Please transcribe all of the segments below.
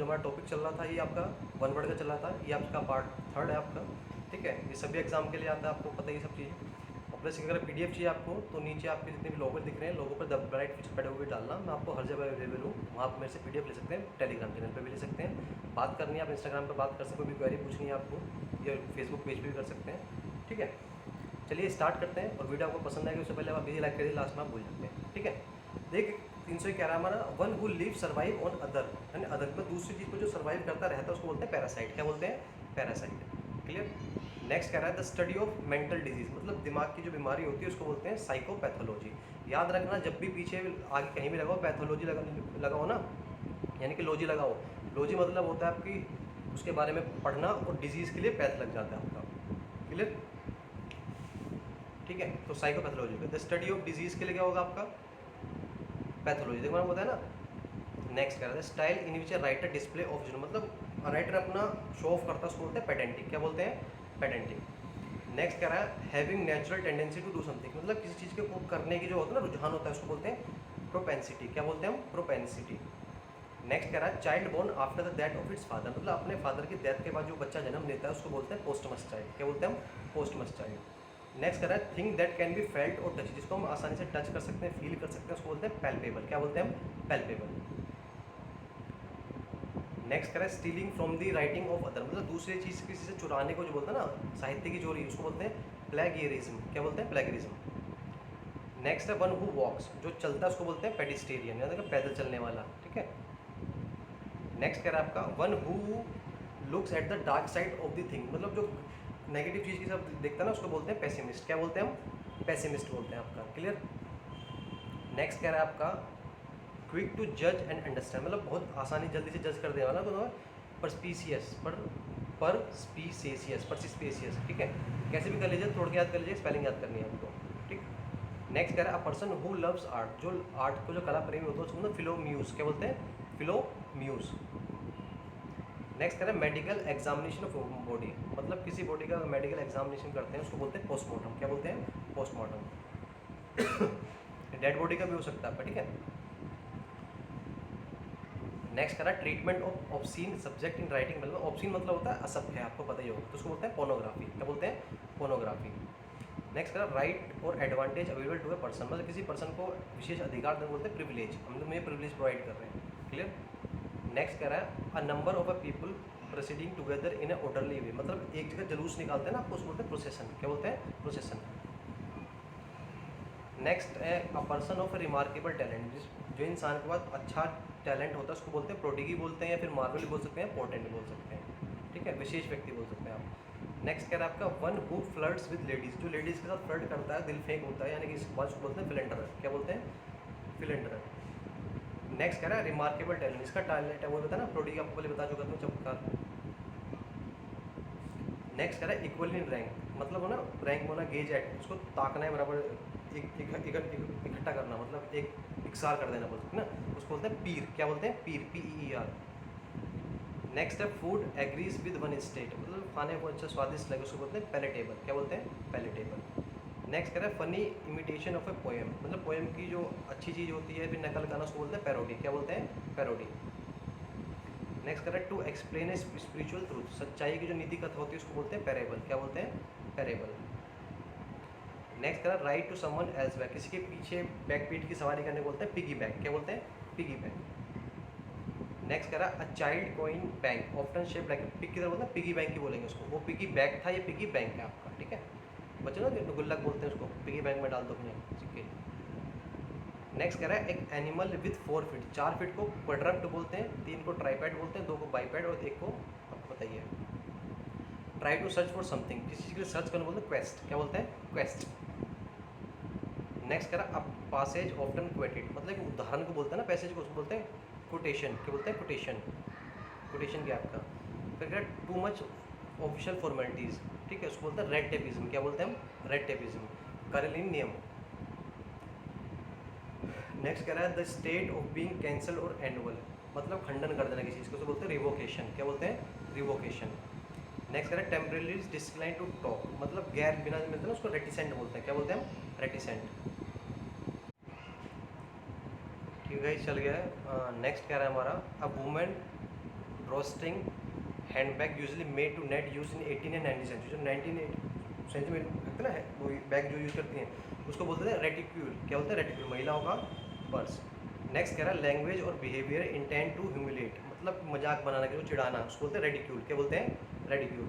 हमारा टॉपिक चल रहा था, ये आपका वन वर्ड का चल रहा था, ये आपका पार्ट थर्ड है आपका। ठीक है, ये सभी एग्जाम के लिए आता है, आपको पता ही सब चीज़ें। और प्लस अगर PDF चाहिए आपको तो नीचे आपके जितने भी लोगो दिख रहे हैं, लोगो पर द ब्राइट फ्यूचर पेडागोगी डालना, मैं आपको हर जगह अवेलेबल हूँ, वहाँ आप मेरे से PDF ले सकते हैं, टेलीग्राम चैनल पर भी ले सकते हैं, बात करनी है आप इंस्टाग्राम पर बात कर सकते हो, कोई भी क्वेरी पूछनी है आपको, या फेसबुक पेज पर भी कर सकते हैं। ठीक है, चलिए स्टार्ट करते हैं। और वीडियो आपको पसंद आएगी उससे पहले आप वीडियो लाइक करिए, लास्ट में आप भूल जाते हैं। ठीक है, देख 300 कह रहा है हमारा, one who live survive on other, यानी अदर में दूसरी चीज़ को जो सर्वाइव करता रहता है उसको बोलते हैं पैरासाइट। क्या बोलते हैं? पैरासाइट। क्लियर। नेक्स्ट कह रहा है the study of mental disease, मतलब दिमाग की जो बीमारी होती है उसको बोलते हैं साइकोपैथोलॉजी। याद रखना, जब भी पीछे आगे कहीं भी लगाओ पैथोलॉजी लगाओ ना, यानी कि लॉजी लगाओ। लॉजी मतलब होता है आपकी उसके बारे में पढ़ना, और डिजीज़ के लिए पैथ लग जाता है आपका। क्लियर। ठीक है, तो psychopathology the study of disease के लिए क्या होगा आपका? पैथोलॉजी। देखो मैंने बताया ना। नेक्स्ट कह रहा है style in which writer display of जो, मतलब राइटर अपना शो ऑफ करता है उसको बोलते हैं पेडेंटिक। क्या बोलते हैं? पेडेंटिक। नेक्स्ट कह रहा है having natural tendency to do something, मतलब किसी चीज़ को करने की जो होता है ना रुझान होता है उसको बोलते हैं प्रोपेंसिटी। क्या बोलते हैं हम? प्रोपेंसिटी। नेक्स्ट कह रहा है child born after the death of its father, मतलब अपने फादर की डेथ के बाद जो बच्चा जन्म लेता है उसको बोलते हैं पोस्टमस चाइल्ड। क्या बोलते हैं हम? पोस्टमस चाइल्ड। नेक्स्ट कर रहा है thing that can be felt और टच, जिसको हम आसानी से टच कर सकते हैं, फील कर सकते हैं, उसको बोलते हैं पैल्पेबल। क्या बोलते हैं हम? पैल्पेबल। नेक्स्ट कर रहा है stealing from the writing of other, मतलब दूसरी चीज़ किसी से चुराने को जो बोलते हैं ना, साहित्य की चोरी, उसको बोलते हैं प्लेगियरिज्म। क्या बोलते हैं? प्लेगियरिज्म। नेक्स्ट है वन हु वॉक्स, जो चलता है उसको बोलते हैं पेडिस्टेरियन, यानी कि पैदल चलने वाला। ठीक है। नेक्स्ट कह रहा है आपका one who looks at the dark side of the thing, मतलब जो नेगेटिव चीज़ की सब देखता है ना उसको बोलते हैं पेसिमिस्ट। क्या बोलते हैं हम? पेसिमिस्ट बोलते हैं आपका। क्लियर। नेक्स्ट कह रहा है आपका क्विक टू जज एंड अंडरस्टैंड, मतलब बहुत आसानी जल्दी से जज कर देने वाला, तो परस्पीसियस पर स्पीसियस परसिस्पेसियस। ठीक है, कैसे भी कर लीजिए, तोड़ के याद कर लीजिए, स्पेलिंग याद करनी है आपको। ठीक। नेक्स्ट कह रहा है a person who loves art, जो आर्ट को जो कला प्रेमी होता है उसको मतलब फिलोम्यूज। क्या बोलते हैं? फिलोम्यूज। नेक्स्ट करें मेडिकल एग्जामिनेशन ऑफ बॉडी, मतलब किसी बॉडी का मेडिकल एग्जामिनेशन करते हैं उसको बोलते हैं पोस्टमार्टम। क्या बोलते हैं? पोस्टमार्टम। डेड बॉडी का भी हो सकता है आपका। ठीक है। नेक्स्ट करा treatment of obscene subject in writing, मतलब ऑब्सीन मतलब होता है असभ्य, आपको पता ही होगा, तो उसको बोलते हैं पोर्नोग्राफी। क्या बोलते हैं? पोर्नोग्राफी। नेक्स्ट करा राइट और advantage available to a person, मतलब किसी पर्सन को विशेष अधिकार देना बोलते हैं प्रिविलेज, हम लोग ये प्रिविलेज प्रोवाइड कर रहे हैं। क्लियर। नेक्स्ट कह रहा है a number of a people proceeding together in a orderly way, मतलब एक जगह जुलूस निकालते हैं ना, आपको उसको बोलते हैं प्रोसेशन। क्या बोलते हैं? प्रोसेशन। नेक्स्ट है a person of remarkable talent, जो इंसान के पास अच्छा टैलेंट होता है उसको बोलते हैं प्रोडिगी बोलते हैं, या फिर मार्वल बोल सकते हैं, पोर्टेंट बोल सकते हैं। ठीक है, विशेष व्यक्ति बोल सकते हैं आप। नेक्स्ट कह रहा है आपका one who flirts with ladies, जो लेडीज़ के साथ फ्लर्ट करता है, दिल फेंक होता है, यानी कि इस बात को बोलते हैं फिलेंडर। क्या बोलते हैं? फिलेंडर। नेक्स्ट कह रहा है रिमार्केबल टैलेंट, इसका टैलेंट है वो बताया ना, प्रोडिगी आपको पहले बता चुका था, चमत्कार। नेक्स्ट कह रहा है इक्वल इन रैंक, मतलब हो ना रैंक होना, गेज एट, उसको ताकना है बराबर, इकट्ठा करना, मतलब एक इकसार कर देना बोलते हैं ना, उसको बोलते हैं पीर। क्या बोलते हैं? पीर, PEER। नेक्स्ट है food agrees with one state, मतलब खाने को अच्छा स्वादिष्ट लगे उसको बोलते हैं पैलेटेबल। क्या बोलते हैं? पैलेटेबल। नेक्स्ट कह रहा है funny imitation of a poem, मतलब पोएम की जो अच्छी चीज़ होती है फिर नकल करना उसको बोलते हैं पैरोडी। क्या बोलते हैं? पैरोडी। नेक्स्ट कर रहा है to explain a spiritual truth, सच्चाई की जो नीति कथा होती है उसको बोलते हैं पैरेबल। क्या बोलते हैं? पैरेबल। नेक्स्ट कर रहा है right to someone else back, किसी के पीछे बैक पीठ की सवारी करने को बोलते हैं पिगी बैक। क्या बोलते हैं? Piggy back. नेक्स्ट कर रहा है a child coin bank often shape like pig की तरह बोलते हैं, पिगी बैंक ही बोलेंगे उसको, वो पिगी बैक था, ये पिगी बैंक है आपका। ठीक है, बच्चे ना गुल्लक बोलते हैं उसको, पिगी बैंक में डाल दो अपने सिक्के। नेक्स्ट कह रहा है एक एनिमल विथ 4 फीट, 4 फीट को क्वाड्रप्ट बोलते हैं, 3 को ट्राईपैड बोलते हैं, 2 को बाईपैड और 1 को आपको बताइए। Try to search for something, किसी चीज़ के लिए सर्च करना बोलते हैं क्वेस्ट। क्या बोलते हैं? क्वेस्ट। नेक्स्ट कह रहा है पासेज ऑफ्टन क्वेटेड, मतलब एक उदाहरण को बोलते हैं ना पैसेज को, उसको बोलते हैं कोटेशन। क्या बोलते हैं? कोटेशन। कोटेशन क्या आपका? फिर कह रहा है टू मच ऑफिशियल फॉर्मेलिटीज़, ठीक है, उसको बोलते हैं रेड टेपिज्म। क्या बोलते हैं हम? Red tapism. करेलिन नियम। नेक्स्ट कह रहा है the state of being cancel और एनुअल, मतलब खंडन कर देना किसी चीज़ को, उसको बोलते हैं रिवोकेशन। क्या बोलते हैं? रिवोकेशन। नेक्स्ट कह रहा है टेम्परेली डिस्क्लाइन टू टॉक, मतलब गैर बिना मिलते हैं ना उसको रेटिसेंट बोलते हैं। क्या बोलते हैं हम? रेटिसेंट। ठीक है, चल गया है। नेक्स्ट कह रहा है हमारा a women drawstring handbag usually made to net use in 18 and 19 century. जो 19 सेंचुरी में लगता है ना वो बैग जो यूज़ करती हैं उसको बोलते हैं रेटिक्यूल। क्या बोलते हैं? रेटिक्यूल, महिलाओं का पर्स। नेक्स्ट कह रहा है लैंग्वेज और बिहेवियर इंटेंड टू ह्यूमिलेट, मतलब मजाक बनाना के, चिढ़ाना, उसको बोलते हैं रेटिक्यूल। क्या बोलते हैं? रेटिक्यूल।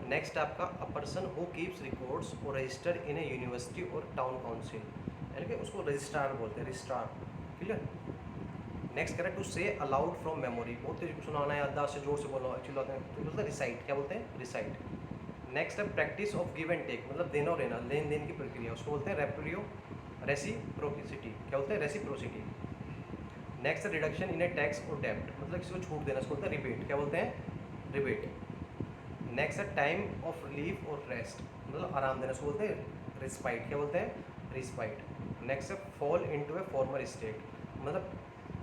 नेक्स्ट आपका a person who keeps records और रजिस्टर इन ए यूनिवर्सिटी और टाउन काउंसिल, यानी कि उसको रजिस्ट्रार बोलते हैं, रजिस्ट्रार। क्लियर? नेक्स्ट कह रहा है टू से अलाउड फ्रॉम मेमोरी, बहुत तेज सुनाना है, याददाश्त से जोर से बोलो, एक्चुअली होता है तो बोलते हैं रिसाइट। क्या बोलते हैं? रिसाइट। नेक्स्ट है practice of give and take, मतलब देना और लेना, लेन देन की प्रक्रिया, उसको बोलते हैं रेसिप्रोसिटी। क्या बोलते हैं? रेसिप्रोसिटी। नेक्स्ट है रिडक्शन इन ए टैक्स और डेब्ट, मतलब किसी को छूट देना, उसको बोलते हैं रिबेट। क्या बोलते हैं? रिबेट। नेक्स्ट है टाइम ऑफ रिलीफ और रेस्ट, मतलब आराम देना, उसको बोलते हैं रिस्पाइट। क्या बोलते हैं? रिस्पाइट। नेक्स्ट है फॉल इनटू ए फॉर्मर स्टेट, मतलब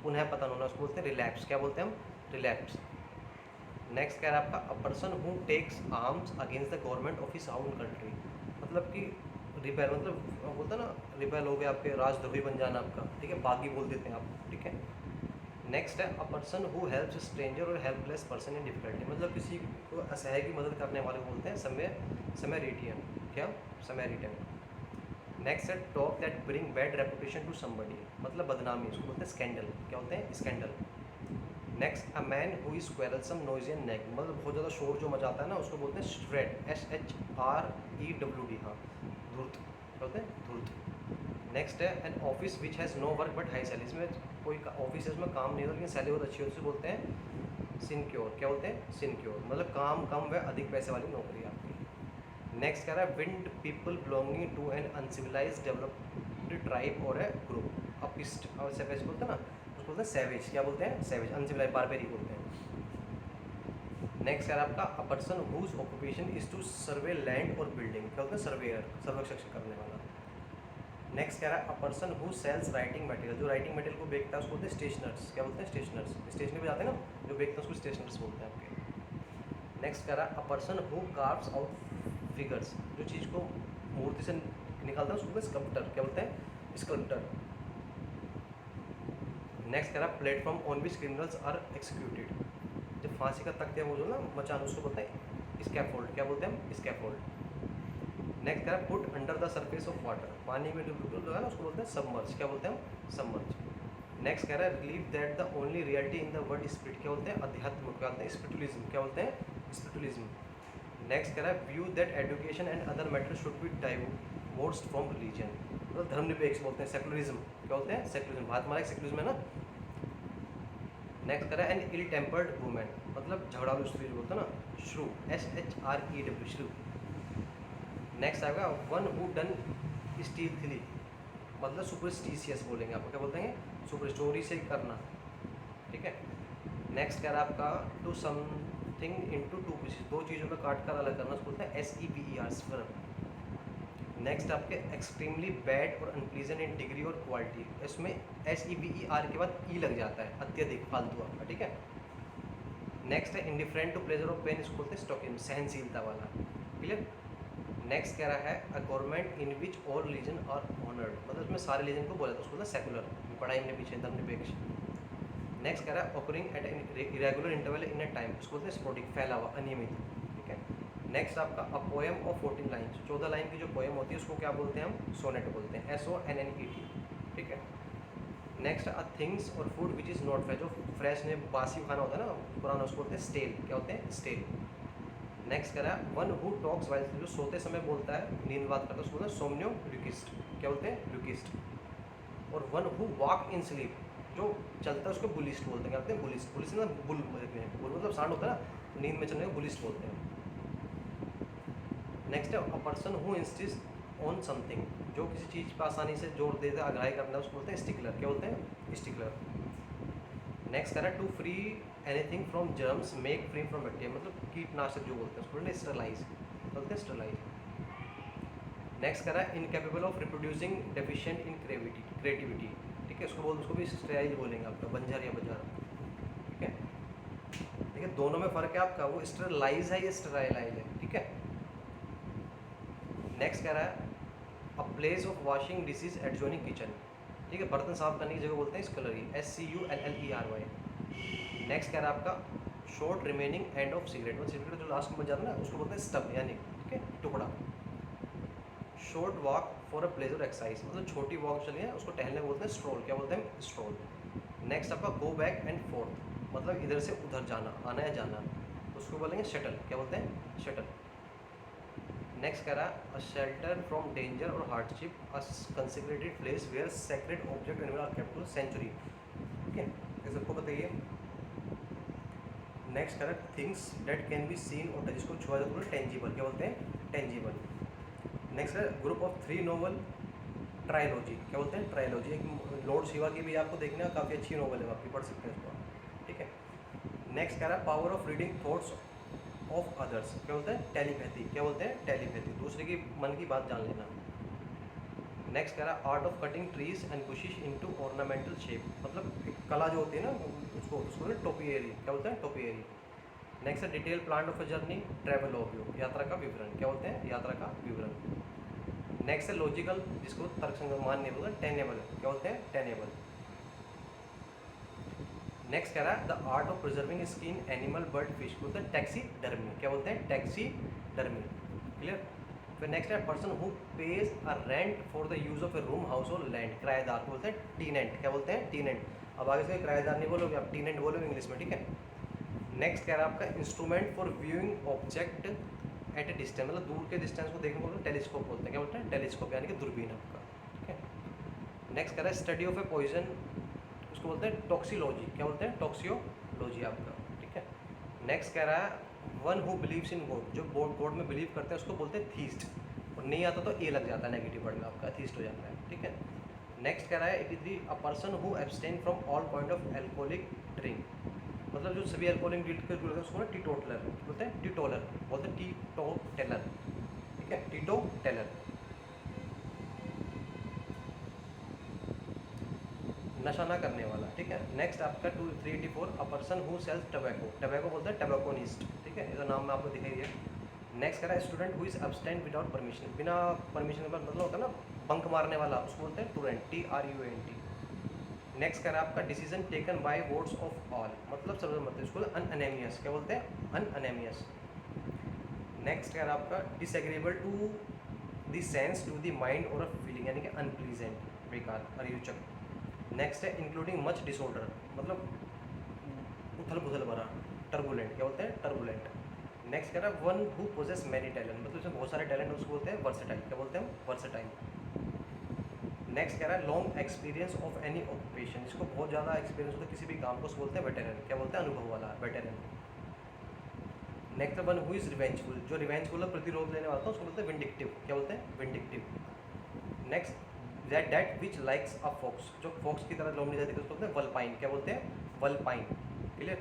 पुनः पतन होना, उसको बोलते हैं रिलैप्स। क्या बोलते हैं हम? रिलैप्स। नेक्स्ट कह रहा है आपका a person who takes arms against the government of his own country, मतलब कि रिबेल, मतलब बोलता है ना रिबेल हो गया, आपके राजद्रोही बन जाना आपका, ठीक है, बागी बोल देते हैं आप, ठीक है। नेक्स्ट है a person who helps stranger और हेल्पलेस पर्सन इन डिफिकल्टी, मतलब किसी को असहाय की मदद करने वाले को बोलते हैं समैरिटियन। क्या? समैरिटियन। नेक्स्ट है talk that bring bad reputation to somebody, मतलब बदनामी, उसको बोलते हैं स्कैंडल। क्या बोलते हैं? Scandal. Next a man who is quarrelsome noisy and nag, मतलब बहुत ज़्यादा शोर जो मचाता है ना, उसको बोलते हैं श्रेड, SHREWD। हाँ, धूर्त। क्या बोलते हैं? धूर्त। नेक्स्ट है an office which has no work but high salary, इसमें कोई ऑफिस है उसमें काम नहीं होता लेकिन सैलरी बहुत अच्छी होती है, उसे बोलते हैं सिनक्योर। क्या बोलते हैं? सिनक्योर, मतलब काम कम व अधिक पैसे वाली नौकरी है आपकी। नेक्स्ट कह रहा है wind people belonging to an uncivilised developed tribe और ए ग्रुप। अपिस्ट और सेवेज बोलते हैं ना, उसको बोलते हैं सैवेज। क्या बोलते हैं? सैवेज। अनसिविलाइज बारबेरी बोलते हैं। नेक्स्ट है आपका a person whose occupation is to survey land और बिल्डिंग। क्या बोलते हैं? सर्वेयर, सर्वेक्षण करने वाला। नेक्स्ट कह रहा है a person who sells writing material, जो राइटिंग मटेरियल को बेचता है उसको बोलते हैं स्टेशनर्स। क्या बोलते हैं? स्टेशनर्स। स्टेशनरी पे जाते हैं ना जो बेचते हैं उसको स्टेशनर्स बोलते हैं आपके। नेक्स्ट कह रहा है a person who carves out figures, जो चीज़ को मूर्ति से निकालता है उसको बोलते हैं स्कल्प्टर। क्या बोलते हैं? स्कल्प्टर। नेक्स्ट कह रहा है platform on which criminals are executed, जब फांसी का तख्ते वो जो ना मचान, उसको बोलते हैं स्कैफोल्ड। क्या बोलते हैं हम? स्कैफोल्ड। नेक्स्ट कह रहा है put under the surface of water, पानी में जो है ना उसको बोलते हैं सबमर्ज। क्या बोलते हैं हम? सबमर्ज। नेक्स्ट कह रहा है relive that the only reality in the world spirit. क्या बोलते हैं? अध्यात्म। क्या बोलते हैं? स्पिरिचुअलिज्म। क्या बोलते हैं? स्पिरिचुअलिज्म। नेक्स्ट कह रहा है view that education and other matters should be divorced from religion, मतलब धर्मनिरपेक्ष बोलते हैं, सेकुलरिज्म। क्या बोलते हैं? सेकुलरिज्म। भारत हमारा एक सेकुलरिज्म है ना। नेक्स्ट कह रहा है एन इल टेम्पर्ड वुमेन, मतलब झगड़ालू स्त्री जो बोलते हैं ना, श्रू, SHREW, श्रू। नेक्स्ट आएगा वन हु डन स्टीलथिली, मतलब सुपरस्टिशियस बोलेंगे आपको। क्या बोलते हैं? सुपर, स्टोरी से करना, ठीक है। नेक्स्ट कह रहा है आपका to something into two pieces, दो चीज़ों में काट कर अलग करना, उसको बोलते हैं SEVER, स्वर्म। नेक्स्ट आपके एक्सट्रीमली बैड और अनप्लीजेंट इन डिग्री और क्वालिटी, इसमें SEVER के बाद ई लग जाता है, अत्यधिक, फालतू आपका, ठीक है। नेक्स्ट है indifferent to pleasure of pain, इसको बोलते हैं स्टॉकिज्म, सहनशीलता वाला। क्लियर? नेक्स्ट कह रहा है a government in which all religion are honoured, मतलब इसमें सारे रिलीजन को बोला था, उसको बोलते हैं सेकुलर, पढ़ाई में पीछे धर्मनिरपेक्ष। नेक्स्ट कह रहा है occurring at irregular interval in a time, उसको बोलते हैं स्पोर्टिक, फैला हुआ, अनियमित, ठीक है। नेक्स्ट आपका a poem of 14 lines, 14 line की जो पोएम होती है उसको क्या बोलते हैं हम? सोनेट बोलते हैं, SONNET, ठीक है। नेक्स्ट अ थिंग्स और food which is not fresh, जो फ्रेश ने बासी खाना होता है ना पुराना, उसको बोलते हैं स्टेल। क्या होते हैं? स्टेल। नेक्स्ट कह रहा है वन हु टॉक्स वाइल, जो सोते समय बोलता है, नींद बात करता है, उसको बोलते हैं सोमनियो ल्यूकिस्ट। क्या बोलते हैं? ल्यूकिस्ट। और one who walk in sleep, जो चलता है उसको बुलिस्ट बोलते हैं। क्या बोलते हैं? बुलिस्ट। बुलिस्ट ना बुल बोलते हैं, बुल मतलब सांड होता है ना, नींद में चलने को बुलिस्ट बोलते हैं। नेक्स्ट है a person who insist on something, जो किसी चीज़ पर आसानी से जोर देता है, आग्रह करना है, उसको बोलते हैं स्टिकलर। क्या बोलते हैं? स्टिकलर। नेक्स्ट कह रहा है to free anything from germs make free from bacteria, मतलब कीटनाशक जो बोलते हैं उसको बोलते हैं स्टरलाइज, बोलते हैं स्टरलाइज। नेक्स्ट कह रहा है incapable of reproducing deficient in creativity, ठीक है, उसको भी स्टेराइल बोलेंगे आपका, बंजर या बंजार, ठीक है। देखिए दोनों में फ़र्क है आपका, वो स्टरलाइज है, ये स्टेराइलाइज है, ठीक है। नेक्स्ट कह रहा है a place of washing dishes adjoining kitchen, ठीक है, बर्तन साफ करने की जगह बोलते हैं स्कलरी, SCULLERY। नेक्स्ट कह रहा है आपका short remaining end of cigarette, मतलब सिगरेट जो लास्ट में बच जाता है ना उसको बोलते हैं स्टब, यानी ठीक है टुकड़ा। Short walk for a pleasure exercise, मतलब छोटी वॉक चली है उसको टहलने बोलते हैं स्ट्रोल, क्या बोलते हैं स्ट्रोल। नेक्स्ट आपका गो बैक एंड फोर्थ, मतलब इधर से उधर जाना, आना या जाना, तो उसको बोलेंगे शटल, क्या बोलते हैं शटल। नेक्स्ट कह रहा अ शेल्टर फ्रॉम डेंजर और hardship, a consecrated place where sacred object animal are kept to century, ठीक है ये सबको बताइए। नेक्स्ट कह रहा है things that can be seen और जिसको छुआ जाता है टेंजिबल, क्या बोलते हैं टेंजिबल। नेक्स्ट है ग्रुप ऑफ 3 नोवेल ट्रायलॉजी, क्या बोलते हैं ट्रायलॉजी, एक लॉर्ड शिवा की भी आपको देखना काफ़ी अच्छी नोवेल है, आपकी पढ़ सकते हैं उसको, ठीक है। नेक्स्ट कह रहा है power of reading thoughts of others, क्या बोलते हैं टेलीपैथी, क्या बोलते हैं टेलीपैथी, दूसरे की मन की बात जान लेना। नेक्स्ट कह रहा है art of cutting trees and bushes into ornamental shape, मतलब एक कला जो होती है ना उसको टोपियरी, क्या बोलते हैं टोपियरी। नेक्स्ट है detail plan of a journey, travel overview, यात्रा का विवरण, क्या बोलते हैं यात्रा का विवरण। नेक्स्ट है लॉजिकल, जिसको तर्कसंगत मान्य बोलते हैं टेनेबल, क्या बोलते हैं टेनेबल। नेक्स्ट कह रहा है the art of preserving skin animal bird fish, बोलते हैं टैक्सीडर्मी, क्या बोलते हैं टैक्सीडर्मी, क्लियर। फिर नेक्स्ट है person who page a rent for the use of A room house और लैंड, किराएदार को बोलते हैं टीनेंट, क्या बोलते हैं टीनेंट। अब आगे से किराएदार नहीं बोलोगे आप टीनेंट बोलोगे इंग्लिश में, ठीक है। नेक्स्ट कह रहा है आपका instrument for viewing object at A distance, मतलब दूर के डिस्टेंस को देखने को टेलीस्कोप बोलते हैं, क्या बोलते हैं टेलीस्कोप, यानी कि दूरबीन आपका, ठीक है। नेक्स्ट कह रहा है स्टडी ऑफ ए पॉइजन, उसको बोलते हैं टॉक्सियोलॉजी, क्या बोलते हैं टॉक्सियोलॉजी आपका, ठीक है। नेक्स्ट कह रहा है one who believes in God, जो गॉड में बिलीव करते हैं उसको बोलते हैं थीस्ट, और नहीं आता तो ए लग जाता है नेगेटिव वर्ड में आपका, थीस्ट हो जाता है, ठीक है। नेक्स्ट कह रहा है it is the a person who abstain from all kind of alcoholic drink, मतलब जो सभी अल्कोहलिक ड्रिंक के बोलते हैं उसको ना टीटोटलर बोलते हैं, टीटोलर बोलते हैं टीटोटेलर, ठीक है टीटोटेलर। नशा ना करने वाला, ठीक है। नेक्स्ट आपका 384 a person who sells tobacco, tobacco बोलते हैं टबैकोनिस्ट, ठीक है, इसका नाम मैं आपको दिखाई दिया। नेक्स्ट कह रहा है student who is एब्सटेंट without permission, बिना परमिशन के मतलब होता है ना बंक मारने वाला, उसको बोलते हैं टूरेंट, TRUNT। नेक्स्ट कह रहा है आपका decision taken by votes of all, मतलब सब मतलब इसको अनएनिमियस, क्या बोलते हैं अनएनिमियस। नेक्स्ट कह रहा है आपका disagreeable to the sense to the mind और अ फीलिंग, यानी कि अनप्लीजेंट, बेकार, अरियुचक। नेक्स्ट है इंक्लूडिंग मच डिसऑर्डर, मतलब उथल पुथल भरा, टर्बुलेंट, क्या बोलते हैं टर्बुलेंट। नेक्स्ट कह रहा है one who possesses many talent, मतलब इसमें बहुत सारे टैलेंट उसको बोलते हैं वर्सेटाइल, क्या बोलते हैं वर्सेटाइल। नेक्स्ट कह रहा है long experience of any occupation, जिसको बहुत ज़्यादा एक्सपीरियंस होता है किसी भी काम को, उसको बोलते हैं वेटेरन, क्या बोलते हैं अनुभव वाला veteran. Next one who is revengeful, जो रिवेंजफुल है प्रतिरोध लेने वाला था उसको बोलते हैं विंडिक्टिव, क्या बोलते हैं vindictive. Next that which likes a fox, जो फॉक्स की तरह लोमड़ी जाती है उसको बोलते हैं वल्पाइन, क्या बोलते हैं वल्पाइन, क्लियर।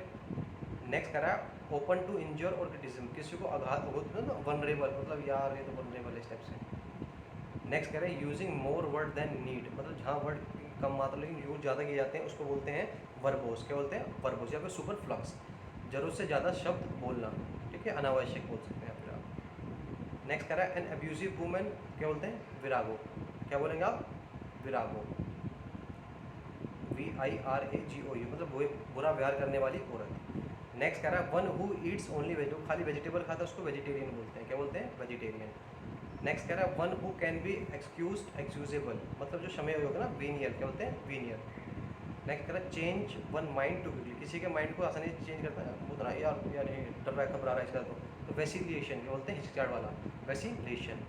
नेक्स्ट कह रहा है ओपन टू इंजर और क्रिटिसिज्म, किसी को आघात होता है ना वनरेबल, मतलब यार ये तो वनरेबल है इस टाइप से। नेक्स्ट कह रहे हैं using more word than need, मतलब जहाँ वर्ड कम मात्रा लेकिन यूज ज़्यादा किए जाते हैं उसको बोलते हैं वर्बोस, क्या बोलते हैं वर्बोस, या फिर सुपरफ्लक्स, जरूरत से ज़्यादा शब्द बोलना, ठीक है अनावश्यक बोल सकते हैं फिर आप। नेक्स्ट कह रहा है एन अब्यूजिव वुमेन, क्या बोलते हैं विरागो, क्या बोलेंगे आप विरागो, VIRAGO, मतलब बुरा व्यवहार करने वाली औरत। नेक्स्ट कह रहा है one who Yeats only vegetable, खाली वेजिटेबल खाता है उसको वेजिटेरियन बोलते हैं, क्या बोलते हैं वेजिटेरियन। नेक्स्ट कह रहा है one who can be excusable, मतलब जो क्षम्य होगा ना वीनियर, क्या बोलते हैं वीनियर। नेक्स्ट कह रहा है change one mind to quickly, किसी के माइंड को आसानी से चेंज करता है, बोलता है यार यार ये डर रहा है घबरा रहा है इसका, तो वैसिलेशन, क्या बोलते हैं हिचकिचाहट वाला वैसिलेशन।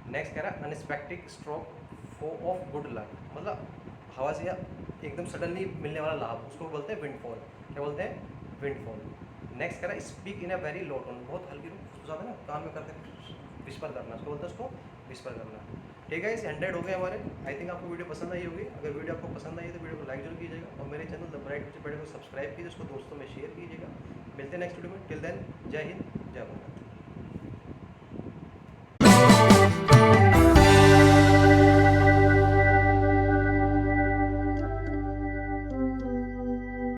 नेक्स्ट कह रहा है unexpected stroke of good luck, मतलब हवा से एकदम सडनली मिलने वाला लाभ, उसको बोलते हैं विंडफॉल, क्या बोलते हैं विंडफॉल। नेक्स्ट कह रहा है speak in a very low tone, बहुत हल्की ज़्यादा ना कान में करते विस्पर करना, उसको बोलते हैं उसको विस्पर करना। ठीक है, इस 100 हो गए हमारे। आई थिंक आपको वीडियो पसंद आई होगी। अगर वीडियो आपको पसंद आई तो वीडियो को लाइक जरूर कीजिएगा और मेरे चैनल द ब्राइट फ्यूचर को सब्सक्राइब कीजिए, उसको दोस्तों में शेयर कीजिएगा। मिलते हैं नेक्स्ट वीडियो में। टिल देन जय हिंद जय भारत।